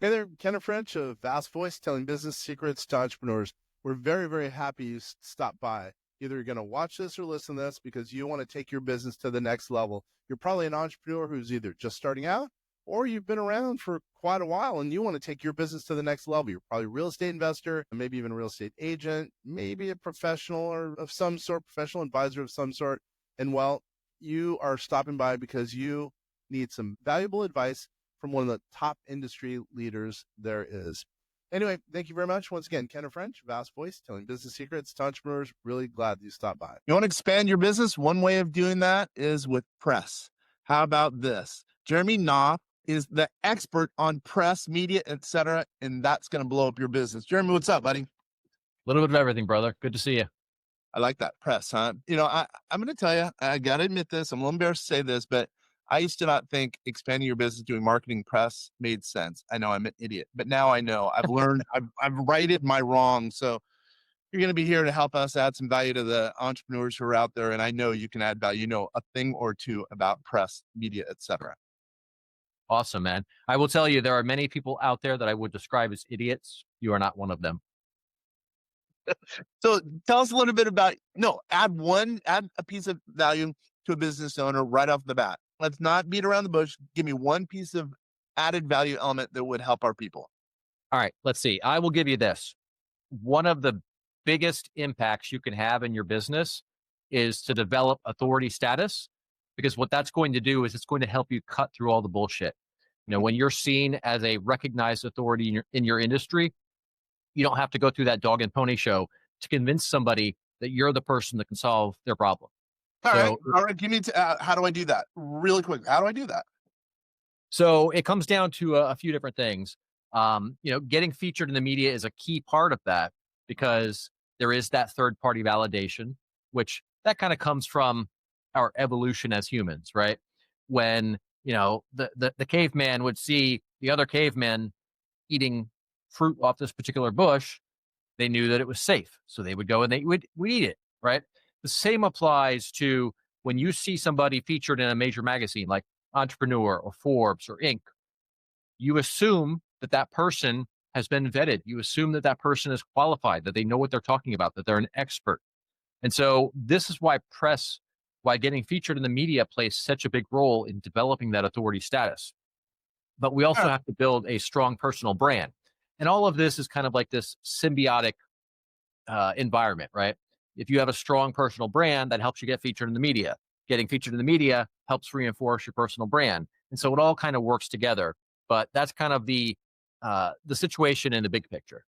Hey there, Kenneth French of Vast Voice, telling business secrets to entrepreneurs. We're very, very happy you stopped by. Either you're going to watch this or listen to this because you want to take your business to the next level. You're probably an entrepreneur who's either just starting out or you've been around for quite a while and you want to take your business to the next level. You're probably a real estate investor, maybe even a real estate agent, maybe a professional or of some sort, professional advisor of some sort. And well, you are stopping by because you need some valuable advice from one of the top industry leaders there is. Anyway, thank you very much. Once again, Kenneth French, Vast Voice, telling business secrets to entrepreneurs. Really glad you stopped by. You want to expand your business? One way of doing that is with press. How about this? Jeremy Knauff is the expert on press, media, etc., and that's going to blow up your business. Jeremy, what's up, buddy? A little bit of everything, brother. Good to see you. I like that press, huh? You know, I'm going to tell you, I got to admit this. I'm a little embarrassed to say this, but I used to not think expanding your business doing marketing press made sense. I know I'm an idiot, but now I know. I've learned, I've righted my wrong. So you're going to be here to help us add some value to the entrepreneurs who are out there. And I know you can add value, you know, a thing or two about press, media, etc. Awesome, man. I will tell you, there are many people out there that I would describe as idiots. You are not one of them. So tell us a little bit about, add a piece of value to a business owner right off the bat. Let's not beat around the bush. Give me one piece of added value element that would help our people. All right, let's see. I will give you this. One of the biggest impacts you can have in your business is to develop authority status, because what that's going to do is it's going to help you cut through all the bullshit. You know, when you're seen as a recognized authority in your industry, you don't have to go through that dog and pony show to convince somebody that you're the person that can solve their problem. All right. Give me how do I do that really quick? How do I do that? So it comes down to a few different things. Getting featured in the media is a key part of that because there is that third party validation, which that kind of comes from our evolution as humans, right? When, the caveman would see the other cavemen eating fruit off this particular bush, they knew that it was safe. So they would go and they would eat it, right? The same applies to when you see somebody featured in a major magazine like Entrepreneur or Forbes or Inc. You assume that that person has been vetted. You assume that that person is qualified, that they know what they're talking about, that they're an expert. And so this is why getting featured in the media plays such a big role in developing that authority status. But we also have to build a strong personal brand. And all of this is kind of like this symbiotic environment, right? If you have a strong personal brand, that helps you get featured in the media. Getting featured in the media helps reinforce your personal brand. And so it all kind of works together. But that's kind of the situation in the big picture.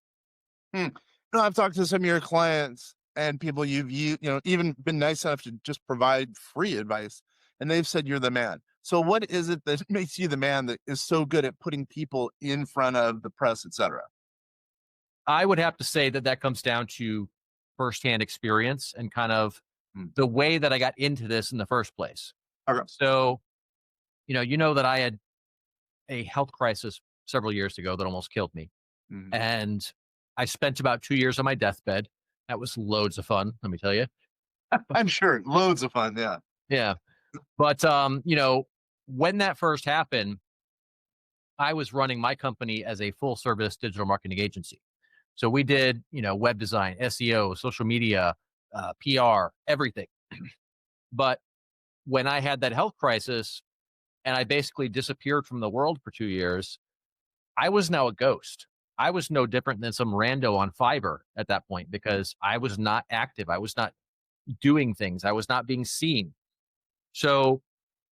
I've talked to some of your clients and people you've even been nice enough to just provide free advice, and they've said you're the man. So what is it that makes you the man that is so good at putting people in front of the press, et cetera? I would have to say that comes down to firsthand experience and kind of the way that I got into this in the first place. Okay. So, you know that I had a health crisis several years ago that almost killed me. Mm-hmm. And I spent about 2 years on my deathbed. That was loads of fun, let me tell you. I'm sure. Loads of fun, yeah. Yeah. But, when that first happened, I was running my company as a full service digital marketing agency. So we did, web design, SEO, social media, PR, everything. But when I had that health crisis and I basically disappeared from the world for 2 years, I was now a ghost. I was no different than some rando on Fiverr at that point because I was not active. I was not doing things. I was not being seen. So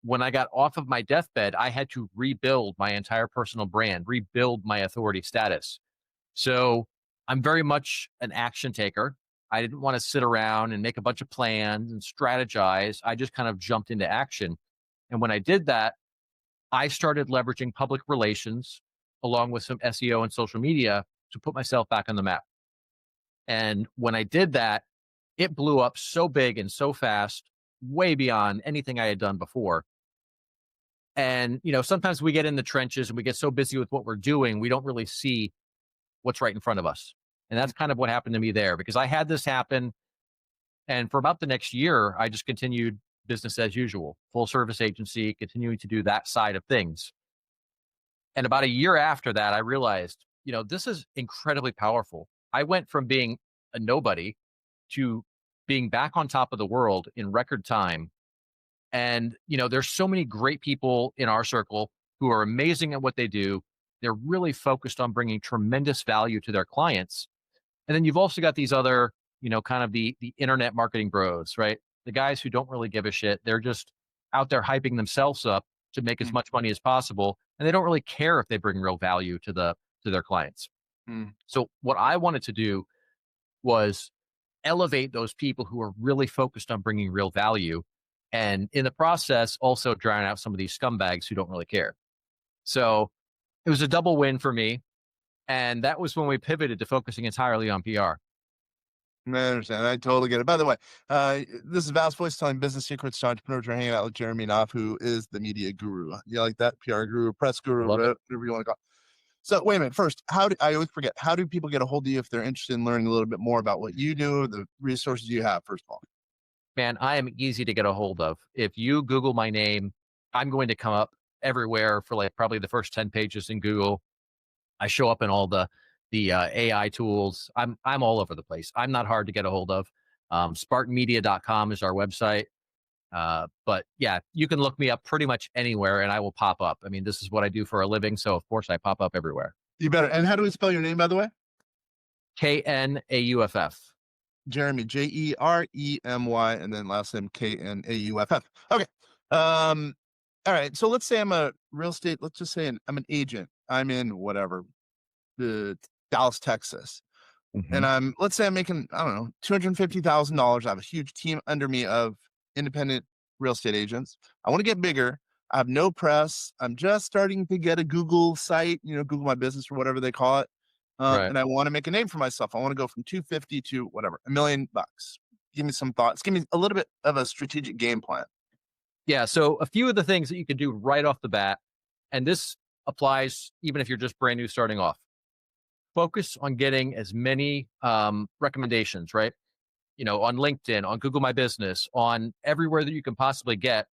when I got off of my deathbed, I had to rebuild my entire personal brand, rebuild my authority status. So I'm very much an action taker. I didn't want to sit around and make a bunch of plans and strategize. I just kind of jumped into action. And when I did that, I started leveraging public relations along with some SEO and social media to put myself back on the map. And when I did that, it blew up so big and so fast, way beyond anything I had done before. And, sometimes we get in the trenches and we get so busy with what we're doing, we don't really see what's right in front of us. And that's kind of what happened to me there because I had this happen. And for about the next year, I just continued business as usual, full service agency, continuing to do that side of things. And about a year after that, I realized, this is incredibly powerful. I went from being a nobody to being back on top of the world in record time. And, there's so many great people in our circle who are amazing at what they do. They're really focused on bringing tremendous value to their clients. And then you've also got these other, kind of the internet marketing bros, right? The guys who don't really give a shit. They're just out there hyping themselves up to make as much money as possible. And they don't really care if they bring real value to their clients. So what I wanted to do was elevate those people who are really focused on bringing real value. And in the process, also drown out some of these scumbags who don't really care. So it was a double win for me. And that was when we pivoted to focusing entirely on PR. I understand. I totally get it. By the way, this is Val's Voice telling business secrets to entrepreneurs. We're hanging out with Jeremy Knauff, who is the media guru. You like that? PR guru, press guru, whatever you want to call it. So wait a minute. First, I always forget, how do people get a hold of you if they're interested in learning a little bit more about what you do, the resources you have, first of all? Man, I am easy to get a hold of. If you Google my name, I'm going to come up everywhere for like probably the first 10 pages in Google. I show up in all the AI tools. I'm all over the place. I'm not hard to get a hold of. Spartanmedia.com is our website. But yeah, you can look me up pretty much anywhere and I will pop up. I mean, this is what I do for a living. So of course I pop up everywhere. You better. And how do we spell your name, by the way? Knauff. Jeremy, Jeremy, and then last name Knauff. Okay. All right. So let's say I'm a real estate. Let's just say I'm an agent. I'm in whatever, the Dallas, Texas. And let's say I'm making, I don't know, $250,000. I have a huge team under me of independent real estate agents. I want to get bigger. I have no press. I'm just starting to get a Google site, Google My Business or whatever they call it. Right. And I want to make a name for myself. I want to go from 250 to whatever, $1 million. Give me some thoughts. Give me a little bit of a strategic game plan. Yeah. So a few of the things that you can do right off the bat, and this applies even if you're just brand new starting off. Focus on getting as many recommendations, right? On LinkedIn, on Google My Business, on everywhere that you can possibly get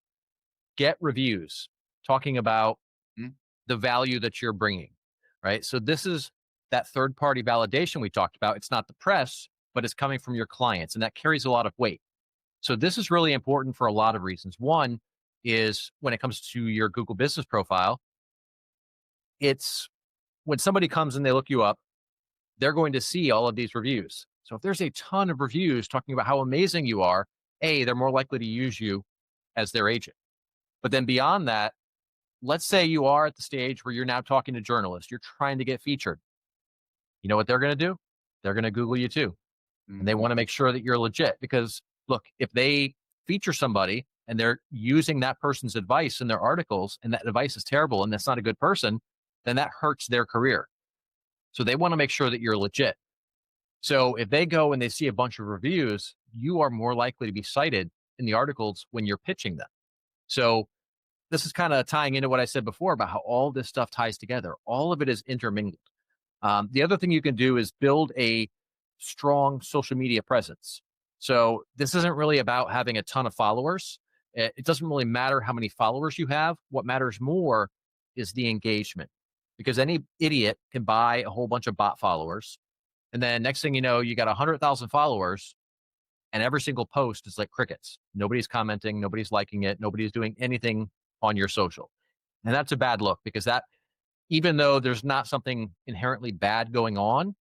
reviews talking about the value that you're bringing, right? So this is that third-party validation we talked about. It's not the press, but it's coming from your clients, and that carries a lot of weight. So this is really important for a lot of reasons. One is when it comes to your Google business profile, it's when somebody comes and they look you up, they're going to see all of these reviews. So if there's a ton of reviews talking about how amazing you are, they're more likely to use you as their agent. But then beyond that, let's say you are at the stage where you're now talking to journalists, you're trying to get featured. You know what they're going to do? They're going to Google you too. And they want to make sure that you're legit because look, if they feature somebody and they're using that person's advice in their articles and that advice is terrible and that's not a good person, then that hurts their career. So they want to make sure that you're legit. So if they go and they see a bunch of reviews, you are more likely to be cited in the articles when you're pitching them. So this is kind of tying into what I said before about how all this stuff ties together. All of it is intermingled. The other thing you can do is build a strong social media presence. So this isn't really about having a ton of followers. It doesn't really matter how many followers you have. What matters more is the engagement, because any idiot can buy a whole bunch of bot followers. And then next thing you know, you got 100,000 followers and every single post is like crickets. Nobody's commenting, nobody's liking it, nobody's doing anything on your social. And that's a bad look because that, even though there's not something inherently bad going on,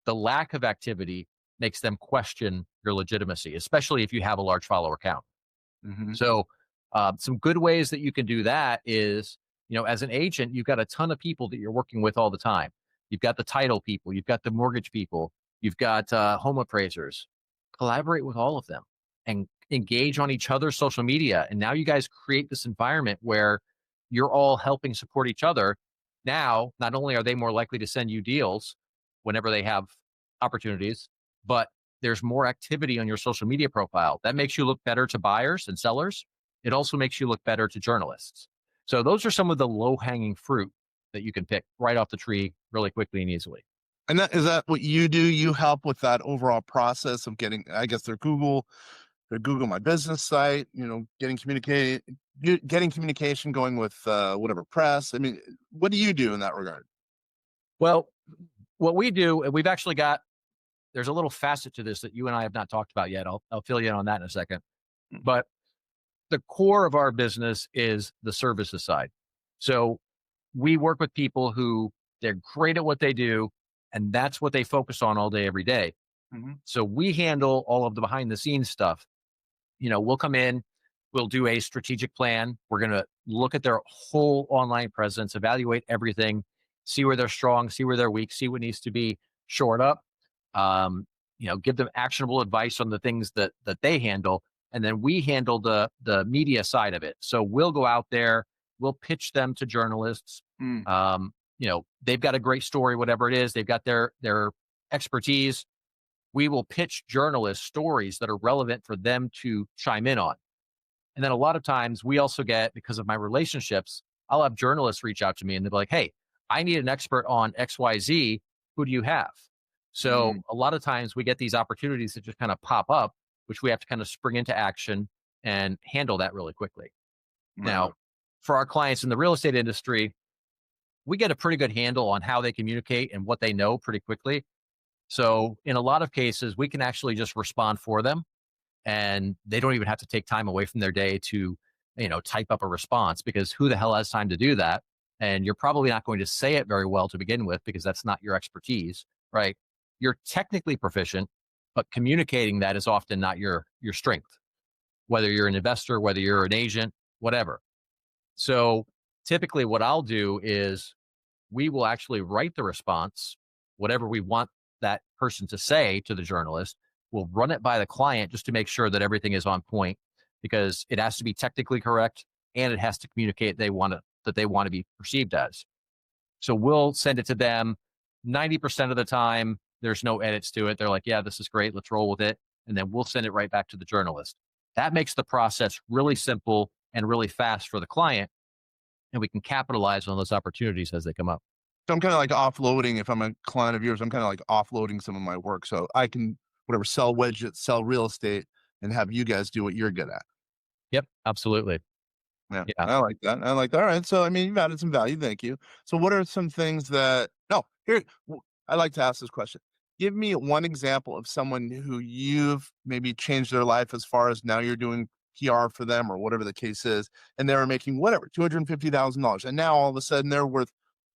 the lack of activity makes them question your legitimacy, especially if you have a large follower count. So some good ways that you can do that is, as an agent, you've got a ton of people that you're working with all the time. You've got the title people, you've got the mortgage people, you've got home appraisers. Collaborate with all of them and engage on each other's social media. And now you guys create this environment where you're all helping support each other. Now, not only are they more likely to send you deals whenever they have opportunities, but there's more activity on your social media profile. That makes you look better to buyers and sellers. It also makes you look better to journalists. So those are some of the low-hanging fruit that you can pick right off the tree really quickly and easily. And is that what you do? You help with that overall process of getting, I guess, their Google My Business site, getting communication going with whatever press. I mean, what do you do in that regard? Well, what we do, and we've actually got, there's a little facet to this that you and I have not talked about yet. I'll fill you in on that in a second. But the core of our business is the services side. So we work with people who they're great at what they do, and that's what they focus on all day, every day. So we handle all of the behind the scenes stuff. We'll come in, we'll do a strategic plan. We're going to look at their whole online presence, evaluate everything, see where they're strong, see where they're weak, see what needs to be shored up. Give them actionable advice on the things that they handle. And then we handle the media side of it. So we'll go out there, we'll pitch them to journalists. They've got a great story, whatever it is, they've got their expertise. We will pitch journalists stories that are relevant for them to chime in on. And then a lot of times we also get, because of my relationships, I'll have journalists reach out to me and they'll be like, hey, I need an expert on XYZ. Who do you have? So a lot of times we get these opportunities that just kind of pop up, which we have to kind of spring into action and handle that really quickly. Now, for our clients in the real estate industry, we get a pretty good handle on how they communicate and what they know pretty quickly. So in a lot of cases, we can actually just respond for them, and they don't even have to take time away from their day to, type up a response, because who the hell has time to do that? And you're probably not going to say it very well to begin with, because that's not your expertise, right? You're technically proficient, but communicating that is often not your strength, whether you're an investor, whether you're an agent, whatever. So typically what I'll do is we will actually write the response, whatever we want that person to say to the journalist. We'll run it by the client just to make sure that everything is on point, because it has to be technically correct and it has to communicate that they want to be perceived as. So we'll send it to them. 90% of the time, there's no edits to it. They're like, yeah, this is great. Let's roll with it. And then we'll send it right back to the journalist. That makes the process really simple and really fast for the client. And we can capitalize on those opportunities as they come up. So I'm kind of like offloading. If I'm a client of yours, I'm kind of like offloading some of my work. So I can, sell widgets, sell real estate, and have you guys do what you're good at. Yep, absolutely. Yeah, I like that. All right. So, you've added some value. Thank you. So what are some things I like to ask this question. Give me one example of someone who you've maybe changed their life, as far as now you're doing PR for them or whatever the case is, and they were making $250,000. And now all of a sudden they're worth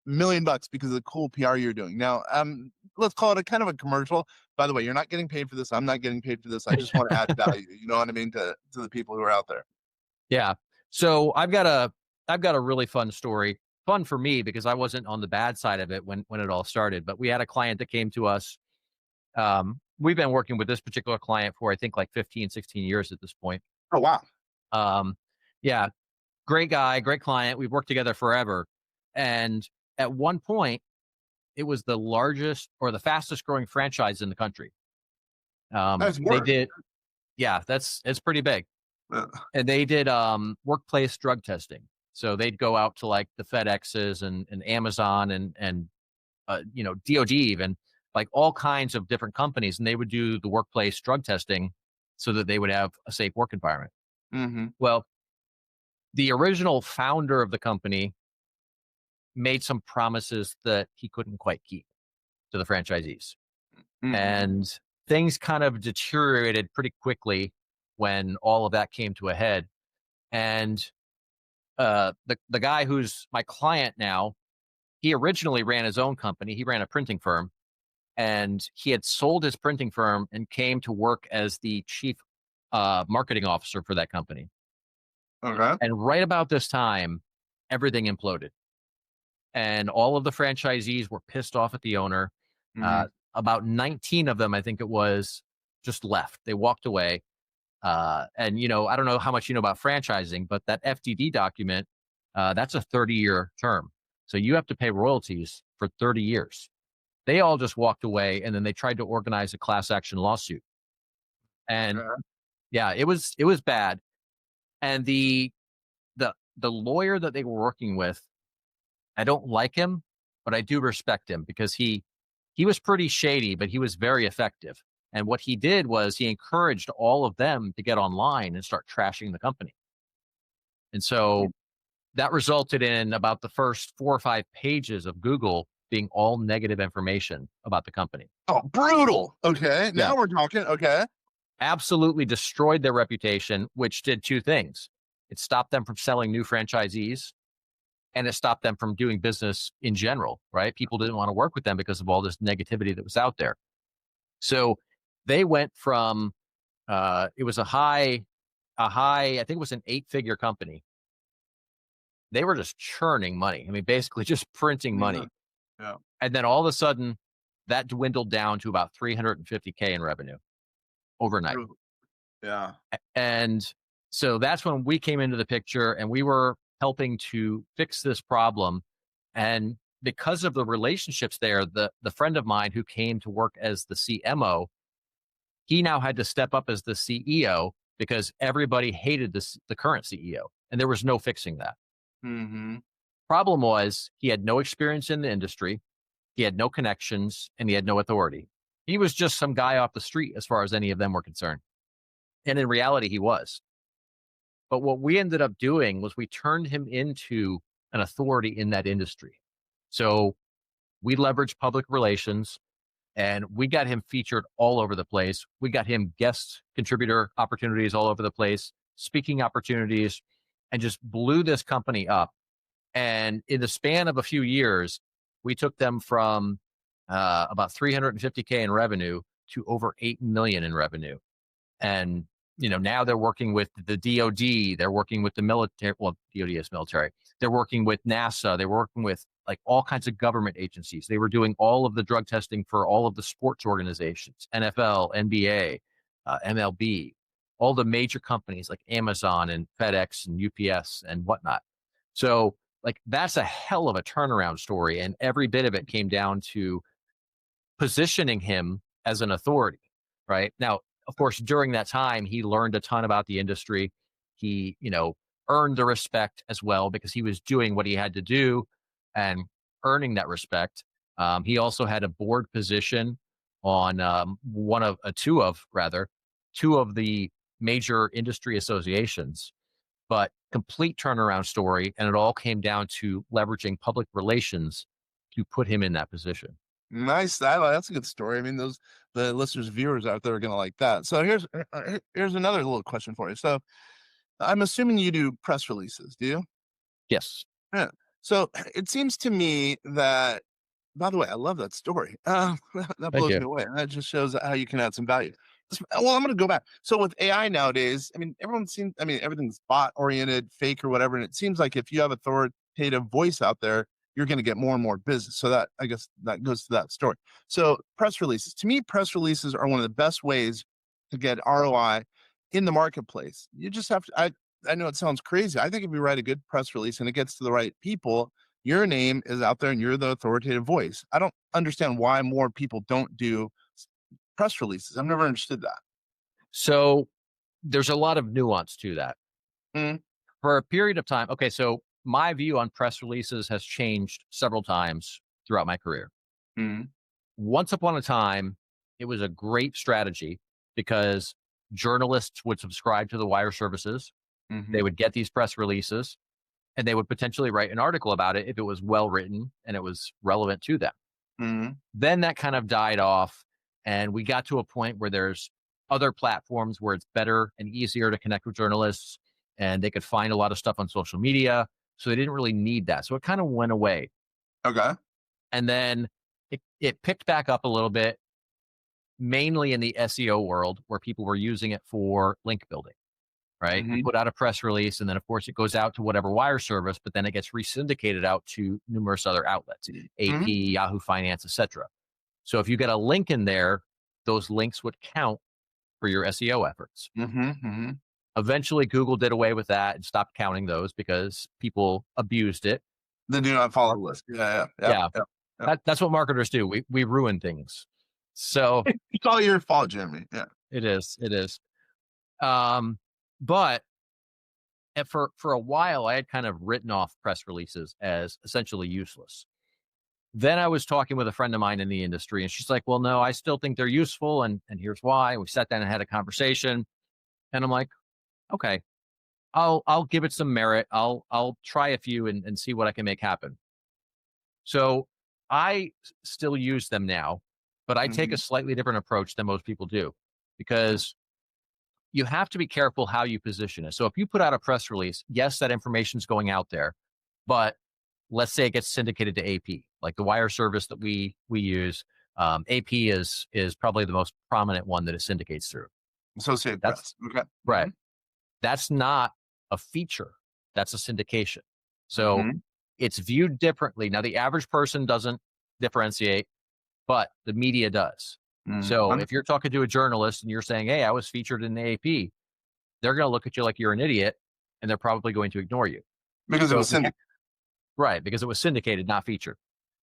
$1 million because of the cool PR you're doing. Now, let's call it a kind of a commercial. By the way, you're not getting paid for this. I'm not getting paid for this. I just want to add value. You know what I mean? To the people who are out there. Yeah. So I've got a really fun story. Fun for me because I wasn't on the bad side of it when it all started. But we had a client that came to us. We've been working with this particular client for, I think, like 15, 16 years at this point. Oh, wow. Yeah. Great guy, great client. We've worked together forever. And at one point, it was the largest or the fastest growing franchise in the country. They did. Yeah, it's pretty big. And they did workplace drug testing. So they'd go out to like the FedExes and Amazon and DOD, even, like all kinds of different companies, and they would do the workplace drug testing so that they would have a safe work environment. Well, the original founder of the company made some promises that he couldn't quite keep to the franchisees. And things kind of deteriorated pretty quickly when all of that came to a head. And the guy who's my client now, he originally ran his own company. He ran a printing firm, and he had sold his printing firm and came to work as the chief marketing officer for that company. Okay. And right about this time, everything imploded. And all of the franchisees were pissed off at the owner. About 19 of them, I think it was, just left. They walked away. And, I don't know how much you know about franchising, but that FDD document, that's a 30-year term. So you have to pay royalties for 30 years. They all just walked away, and then they tried to organize a class action lawsuit. And yeah, it was bad. And the lawyer that they were working with, I don't like him, but I do respect him because he was pretty shady, but he was very effective. And what he did was he encouraged all of them to get online and start trashing the company. And so that resulted in about the first 4 or 5 pages of Google being all negative information about the company. Oh, brutal. Okay. Yeah. Now we're talking. Okay. Absolutely destroyed their reputation, which did 2 things. It stopped them from selling new franchisees, and it stopped them from doing business in general, right? People didn't want to work with them because of all this negativity that was out there. So they went from it was a high, I think it was an 8-figure company. They were just churning money. I mean, basically just printing money. Yeah. And then all of a sudden, that dwindled down to about $350K in revenue overnight. Brutal. Yeah. And so that's when we came into the picture, and we were helping to fix this problem. And because of the relationships there, the friend of mine who came to work as the CMO, he now had to step up as the CEO because everybody hated the current CEO, and there was no fixing that. Mm-hmm. Problem was, he had no experience in the industry, he had no connections, and he had no authority. He was just some guy off the street as far as any of them were concerned. And in reality, he was. But what we ended up doing was we turned him into an authority in that industry. So we leveraged public relations, and we got him featured all over the place. We got him guest contributor opportunities all over the place, speaking opportunities, and just blew this company up. And in the span of a few years, we took them from about $350K in revenue to over $8 million in revenue. And now they're working with the DoD, they're working with the military. Well, DoD is military. They're working with NASA. They're working with like all kinds of government agencies. They were doing all of the drug testing for all of the sports organizations, NFL, NBA, MLB, all the major companies like Amazon and FedEx and UPS and whatnot. So like that's a hell of a turnaround story. And every bit of it came down to positioning him as an authority, right? Now, of course, during that time, he learned a ton about the industry. He, earned the respect as well because he was doing what he had to do and earning that respect. He also had a board position on two of the major industry associations, but complete turnaround story. And it all came down to leveraging public relations to put him in that position. Nice. That's a good story. I mean, the listeners, viewers out there are going to like that. So here's another little question for you. So I'm assuming you do press releases, do you? Yes. Yeah. So it seems to me that, by the way, I love that story. That blows me away. That just shows how you can add some value. Well, I'm going to go back. So with AI nowadays, I mean, everything's bot oriented, fake or whatever. And it seems like if you have authoritative voice out there, you're going to get more and more business. So that, I guess that goes to that story. So press releases, to me, press releases are one of the best ways to get ROI in the marketplace. You just have to, I know it sounds crazy. I think if you write a good press release and it gets to the right people, your name is out there and you're the authoritative voice. I don't understand why more people don't do press releases. I've never understood that. So there's a lot of nuance to that. For a period of time. Okay. So my view on press releases has changed several times throughout my career. Once upon a time, it was a great strategy because journalists would subscribe to the wire services. They would get these press releases and they would potentially write an article about it if it was well written and it was relevant to them. Then that kind of died off, and we got to a point where there's other platforms where it's better and easier to connect with journalists, and they could find a lot of stuff on social media. So they didn't really need that. So it kind of went away. Okay. And then it picked back up a little bit, mainly in the SEO world where people were using it for link building, right? You put out a press release, and then of course it goes out to whatever wire service, but then it gets resyndicated out to numerous other outlets, AP, Yahoo Finance, etc. So if you get a link in there, those links would count for your SEO efforts. Eventually, Google did away with that and stopped counting those because people abused it. The do not follow list. Yeah. That's what marketers do. We ruin things. So it's all your fault, Jeremy. Yeah, it is. But for a while, I had kind of written off press releases as essentially useless. Then I was talking with a friend of mine in the industry, and she's like, well, no, I still think they're useful. And here's why. We sat down and had a conversation. And I'm like, okay, I'll give it some merit. I'll try a few and see what I can make happen. So I still use them now, but I take a slightly different approach than most people do, because you have to be careful how you position it. So if you put out a press release, yes, that information is going out there, but let's say it gets syndicated to AP, like the wire service that we use. AP is probably the most prominent one that it syndicates through. Associated Press. Okay. Right. That's not a feature. That's a syndication. So it's viewed differently. Now, the average person doesn't differentiate, but the media does. So if you're talking to a journalist and you're saying, hey, I was featured in the AP, they're going to look at you like you're an idiot, and they're probably going to ignore you. Because it was syndicated. Right, because it was syndicated, not featured.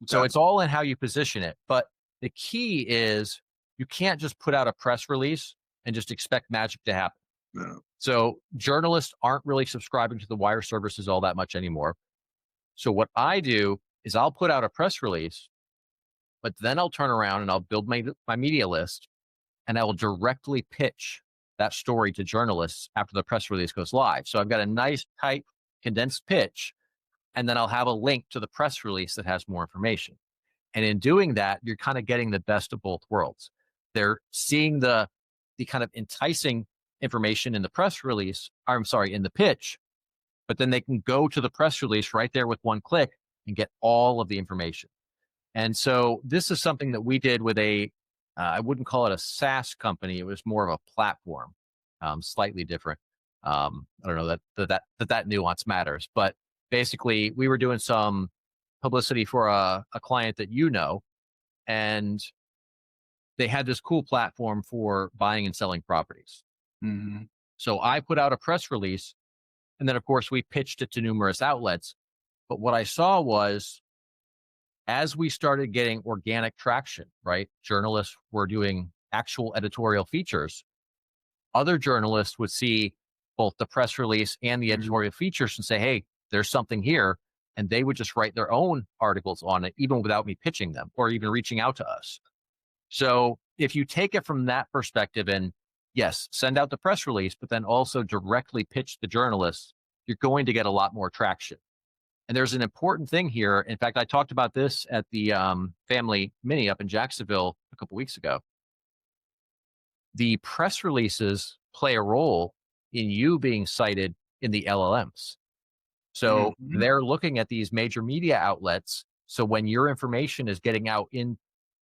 So it's all in how you position it. But the key is you can't just put out a press release and just expect magic to happen. No. So journalists aren't really subscribing to the wire services all that much anymore. So what I do is I'll put out a press release, but then I'll turn around and I'll build my media list, and I will directly pitch that story to journalists after the press release goes live. So I've got a nice, tight, condensed pitch, and then I'll have a link to the press release that has more information. And in doing that, you're kind of getting the best of both worlds. They're seeing the kind of enticing information in the press release, in the pitch, but then they can go to the press release right there with one click and get all of the information. And so this is something that we did with I wouldn't call it a SaaS company. It was more of a platform, slightly different. I don't know that nuance matters, but basically we were doing some publicity for a client that and they had this cool platform for buying and selling properties. So I put out a press release, and then of course we pitched it to numerous outlets. But what I saw was, as we started getting organic traction, right? Journalists were doing actual editorial features. Other journalists would see both the press release and the editorial features and say, hey, there's something here. And they would just write their own articles on it, even without me pitching them or even reaching out to us. So if you take it from that perspective and yes, send out the press release, but then also directly pitch the journalists, you're going to get a lot more traction. And there's an important thing here. In fact, I talked about this at the family mini up in Jacksonville a couple weeks ago. The press releases play a role in you being cited in the LLMs. So they're looking at these major media outlets. So when your information is getting out in,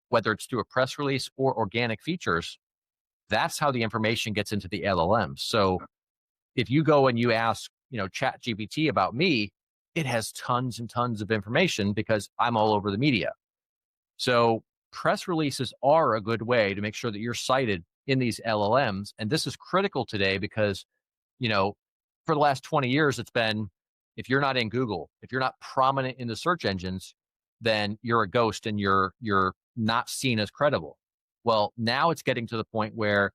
whether it's through a press release or organic features, that's how the information gets into the LLMs. So if you go and you ask, ChatGPT about me, it has tons and tons of information because I'm all over the media. So press releases are a good way to make sure that you're cited in these LLMs. And this is critical today because, for the last 20 years, it's been, if you're not in Google, if you're not prominent in the search engines, then you're a ghost and you're not seen as credible. Well, now it's getting to the point where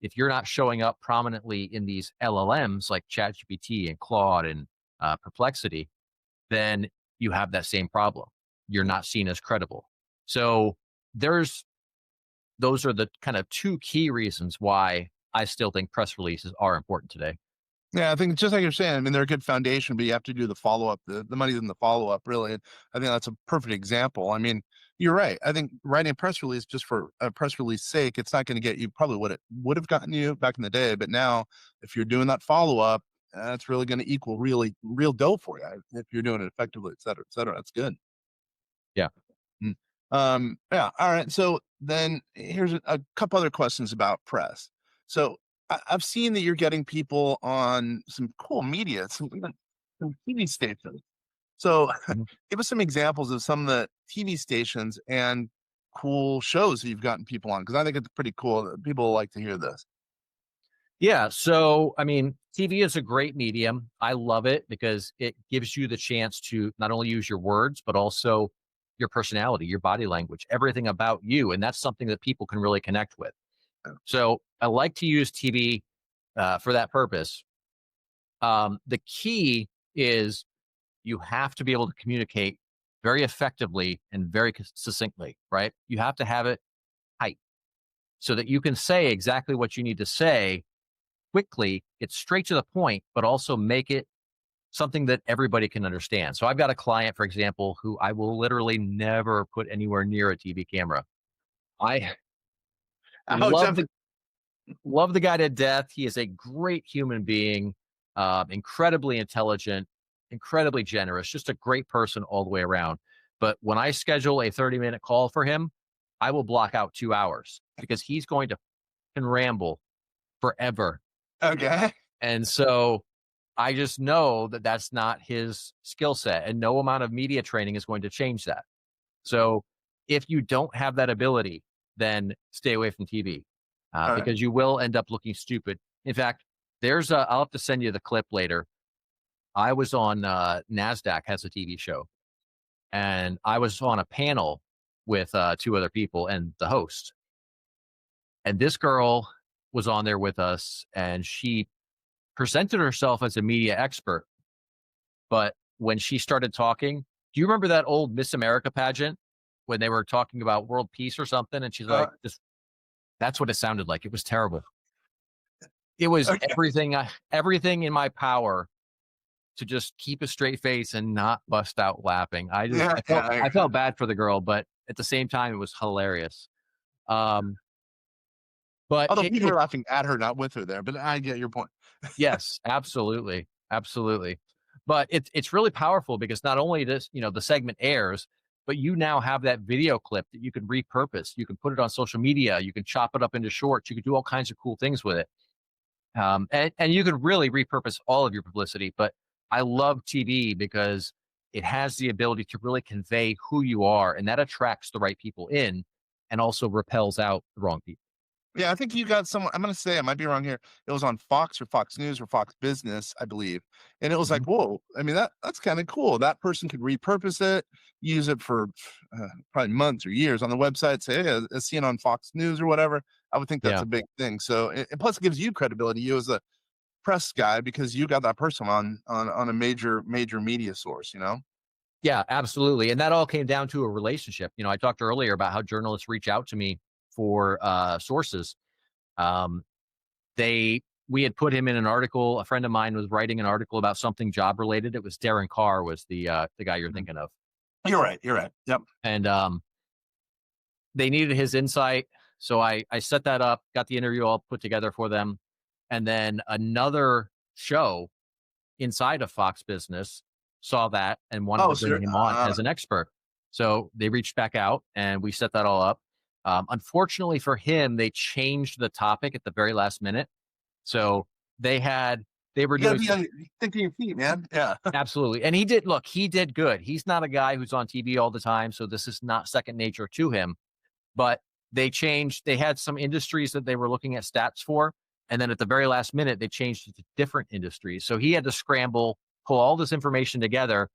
if you're not showing up prominently in these LLMs like ChatGPT and Claude and Perplexity, then you have that same problem. You're not seen as credible. So those are the kind of two key reasons why I still think press releases are important today. Yeah, I think just like you're saying, I mean, they're a good foundation, but you have to do the follow-up. The money's in the follow-up, really. And I think that's a perfect example. I mean, you're right. I think writing a press release just for a press release sake, it's not going to get you probably what it would have gotten you back in the day. But now, if you're doing that follow-up, that's really going to equal real dough for you if you're doing it effectively, et cetera, et cetera. That's good. Yeah. Yeah. All right. So then here's a couple other questions about press. So I've seen that you're getting people on some cool media, some TV stations. So give us some examples of some of the TV stations and cool shows that you've gotten people on, because I think it's pretty cool. People like to hear this. Yeah. So, I mean, TV is a great medium. I love it because it gives you the chance to not only use your words, but also your personality, your body language, everything about you. And that's something that people can really connect with. So I like to use TV for that purpose. The key is you have to be able to communicate very effectively and very succinctly, right? You have to have it tight so that you can say exactly what you need to say, quickly, get straight to the point, but also make it something that everybody can understand. So I've got a client, for example, who I will literally never put anywhere near a TV camera. I love the guy to death. He is a great human being, incredibly intelligent, incredibly generous, just a great person all the way around. But when I schedule a 30-minute call for him, I will block out 2 hours because he's going to ramble forever. Okay. And so I just know that that's not his skill set, and no amount of media training is going to change that. So if you don't have that ability, then stay away from TV because you will end up looking stupid. In fact, I'll have to send you the clip later. I was on NASDAQ has a TV show, and I was on a panel with 2 other people and the host. And this girl was on there with us, and she presented herself as a media expert. But when she started talking, do you remember that old Miss America pageant when they were talking about world peace or something? And she's like, that's what it sounded like. It was terrible. It was everything in my power to just keep a straight face and not bust out laughing. I felt bad for the girl, but at the same time, it was hilarious. But although people are laughing at her, not with her there, but I get your point. Yes, absolutely. Absolutely. But it's really powerful because not only this, the segment airs, but you now have that video clip that you can repurpose. You can put it on social media. You can chop it up into shorts. You can do all kinds of cool things with it. And you can really repurpose all of your publicity. But I love TV because it has the ability to really convey who you are, and that attracts the right people in and also repels out the wrong people. Yeah, I think you got someone. I'm going to say I might be wrong here. It was on Fox or Fox News or Fox Business, I believe, and it was like, whoa! I mean, that's kind of cool. That person could repurpose it, use it for probably months or years on the website. Say, hey, I see it on Fox News or whatever. I would think that's a big thing. So, and plus, it gives you credibility, you as a press guy, because you got that person on a major media source. Yeah, absolutely. And that all came down to a relationship. I talked earlier about how journalists reach out to me for sources. We had put him in an article. A friend of mine was writing an article about something job related. It was Darren Carr was the guy you're thinking of. You're right. Yep. And they needed his insight. So I set that up, got the interview all put together for them. And then another show inside of Fox Business saw that and wanted to bring him on as an expert. So they reached back out and we set that all up. Unfortunately for him, they changed the topic at the very last minute. So they were doing thinking your feet, man. Yeah, absolutely. And he did good. He's not a guy who's on TV all the time. So this is not second nature to him, but they had some industries that they were looking at stats for. And then at the very last minute, they changed it to different industries. So he had to scramble, pull all this information together.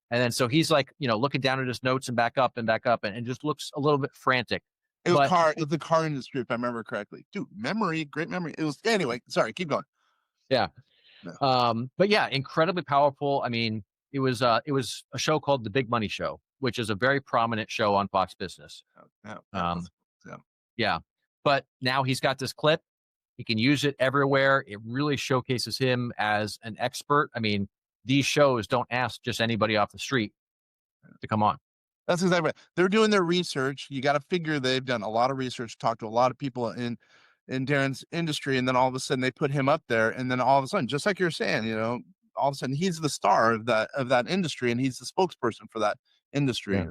And then, so he's like, looking down at his notes and back up and just looks a little bit frantic. It was the car industry, if I remember correctly. Dude, great memory. It was, anyway, sorry, keep going. Yeah. No. But yeah, incredibly powerful. I mean, it was a show called The Big Money Show, which is a very prominent show on Fox Business. Yeah. But now he's got this clip. He can use it everywhere. It really showcases him as an expert. I mean, these shows don't ask just anybody off the street to come on. That's exactly right. They're doing their research. You got to figure they've done a lot of research, talked to a lot of people in Darren's industry, and then all of a sudden they put him up there, and then all of a sudden, just like you're saying, all of a sudden he's the star of that industry, and he's the spokesperson for that industry.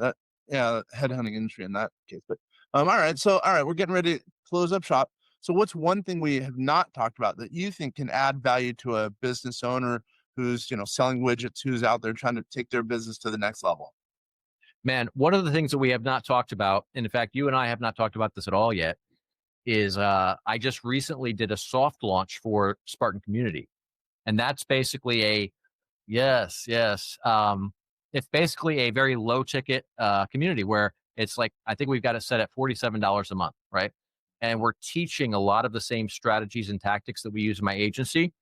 Headhunting industry in that case. But all right, we're getting ready to close up shop. So what's one thing we have not talked about that you think can add value to a business owner who's, selling widgets, who's out there trying to take their business to the next level? Man, one of the things that we have not talked about, and in fact, you and I have not talked about this at all yet, is I just recently did a soft launch for Spartan Community. And that's basically it's basically a very low ticket community where it's like, I think we've got it set at $47 a month, right? And we're teaching a lot of the same strategies and tactics that we use in my agency,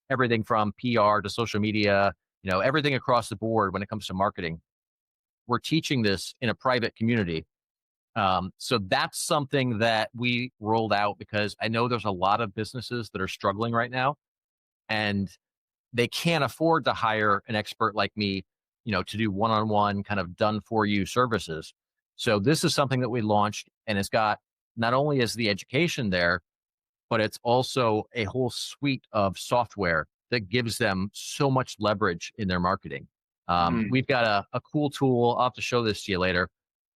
everything from PR to social media, everything across the board when it comes to marketing. We're teaching this in a private community. So that's something that we rolled out because I know there's a lot of businesses that are struggling right now, and they can't afford to hire an expert like me, to do one-on-one kind of done for you services. So this is something that we launched, and it's got not only is the education there, but it's also a whole suite of software that gives them so much leverage in their marketing. We've got a cool tool. I'll have to show this to you later,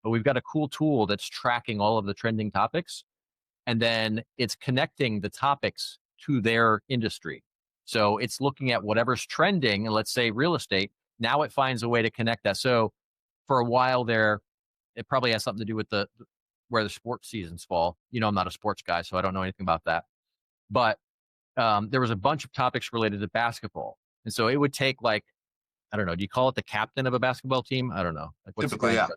but we've got a cool tool that's tracking all of the trending topics, and then it's connecting the topics to their industry. So it's looking at whatever's trending, and let's say real estate. Now it finds a way to connect that. So for a while there, it probably has something to do with where the sports seasons fall. I'm not a sports guy, so I don't know anything about that. But there was a bunch of topics related to basketball. And so it would take I don't know, do you call it the captain of a basketball team? I don't know. Typically, yeah.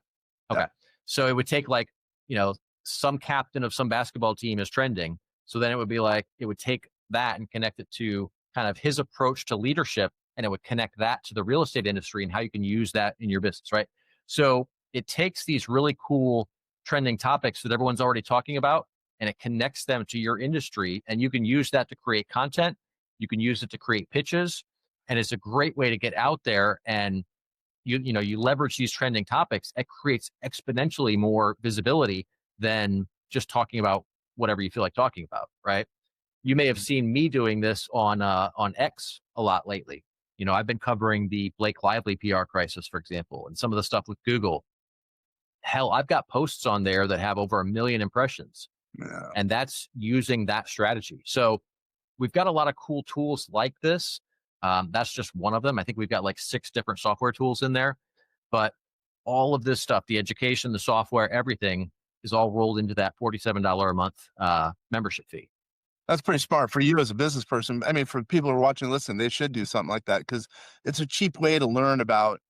Okay. Yeah. So it would take some captain of some basketball team is trending. So then it would be it would take that and connect it to kind of his approach to leadership. And it would connect that to the real estate industry and how you can use that in your business, right? So it takes these really cool trending topics that everyone's already talking about, and it connects them to your industry. And you can use that to create content. You can use it to create pitches. And it's a great way to get out there, and you leverage these trending topics. It creates exponentially more visibility than just talking about whatever you feel like talking about, right? You may have seen me doing this on X a lot lately. I've been covering the Blake Lively PR crisis, for example, and some of the stuff with Google. Hell, I've got posts on there that have over 1 million impressions, and that's using that strategy. So we've got a lot of cool tools like this. That's just one of them. I think we've got 6 different software tools in there, but all of this stuff, the education, the software, everything is all rolled into that $47 a month membership fee. That's pretty smart for you as a business person. I mean, for people who are watching and listening, they should do something like that because it's a cheap way to learn about,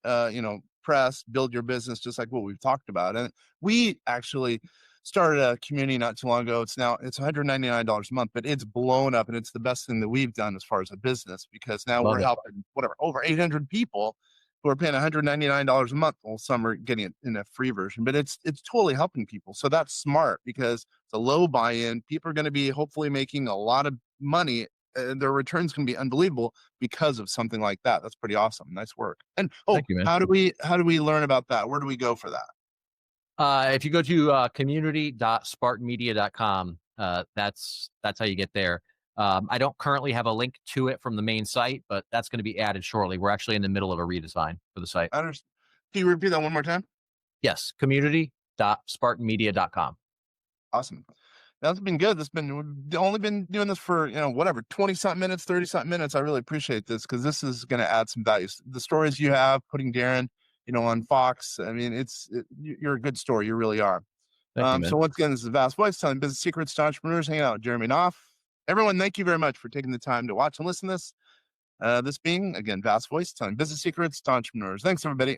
press, build your business, just like what we've talked about. And we actually started a community not too long ago. It's $199 a month, but it's blown up, and it's the best thing that we've done as far as a business, because now we're helping over 800 people who are paying $199 a month. Well, some are getting it in a free version, but it's totally helping people. So that's smart because it's a low buy-in. People are going to be hopefully making a lot of money. Their returns can be unbelievable because of something like that. That's pretty awesome. Nice work. And Thank you, man. how do we learn about that? Where do we go for that? If you go to community.spartanmedia.com, that's how you get there. I don't currently have a link to it from the main site, but that's going to be added shortly. We're actually in the middle of a redesign for the site. I understand. Can you repeat that one more time? Yes, community.spartanmedia.com. Awesome. That's been good. We've only been doing this for 20-something minutes, 30-something minutes. I really appreciate this because this is going to add some value. The stories you have, putting Darren, on Fox. I mean, you're a good story. You really are. Thank you, so once again, this is Vast Voice, telling business secrets to entrepreneurs, hanging out with Jeremy Knauff. Everyone, thank you very much for taking the time to watch and listen to this. This being, again, Vast Voice, telling business secrets to entrepreneurs. Thanks, everybody.